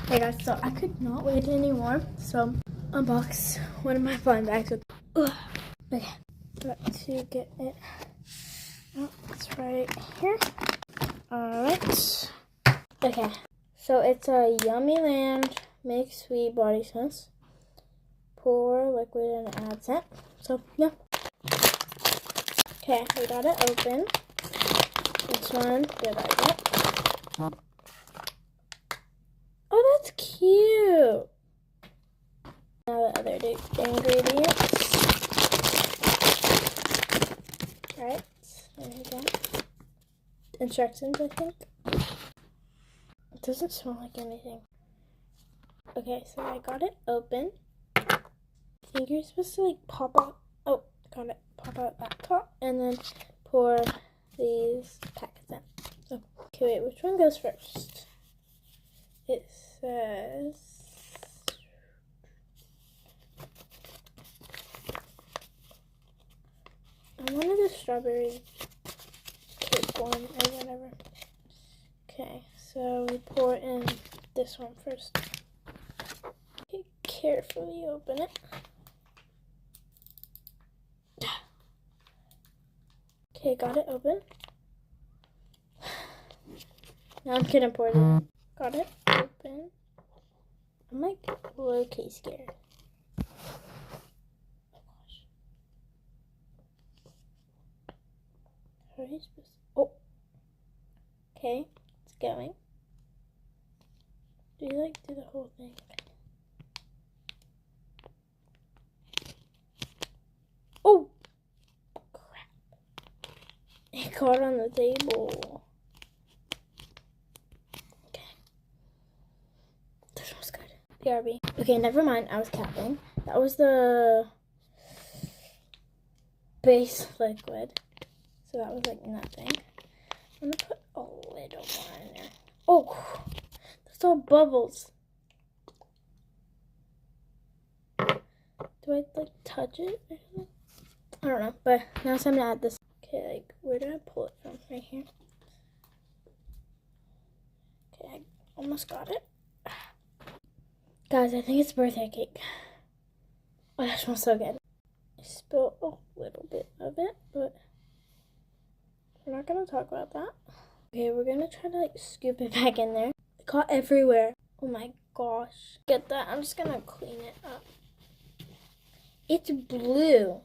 Hey guys, so I could not wait anymore, so unbox one of my blind bags with. Okay, let's get it. Oh, it's right here. Alright. Okay, so it's a Yummy Land Make Sweet Body Sense. Pour liquid and add scent. So, yeah. Okay, we got it open. This one did I get? Oh, that's cute. Now the other ingredients. Alright, there we go. Instructions, I think. It doesn't smell like anything. Okay, so I got it open. I think you're supposed to like pop out. Oh, got it. Pop out that top and then pour these packets in. So, okay, wait, which one goes first? It says I wanted the strawberry cake one or whatever. Okay, so we pour in this one first. Okay, carefully open it. Okay, got it open. Now I'm gonna pour it in. Got it open. I'm like low-key scared. Oh gosh. How are you supposed to? Oh. Okay, it's going. Do you like do the whole thing? Oh! Crap. It caught on the table. Okay. That smells good. PRB. Okay, never mind. I was capping. That was the base liquid. So that was like nothing. I'm gonna put a little more in there. Oh! That's all bubbles. Do I like touch it? I don't know. But now it's time to add this. Okay, like where did I pull it from? Right here. Okay, I almost got it. Guys, I think it's birthday cake. Oh, that smells so good. I spilled a little bit of it, but we're not gonna talk about that. Okay, we're gonna try to like scoop it back in there. It caught everywhere. Oh my gosh. Get that. I'm just gonna clean it up. It's blue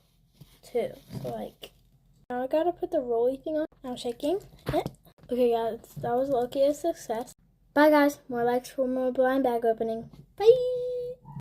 too. So like now I gotta put the rolly thing on. Now shaking it. Okay guys, that was lucky a success. Bye guys. More likes for more blind bag opening. Bye.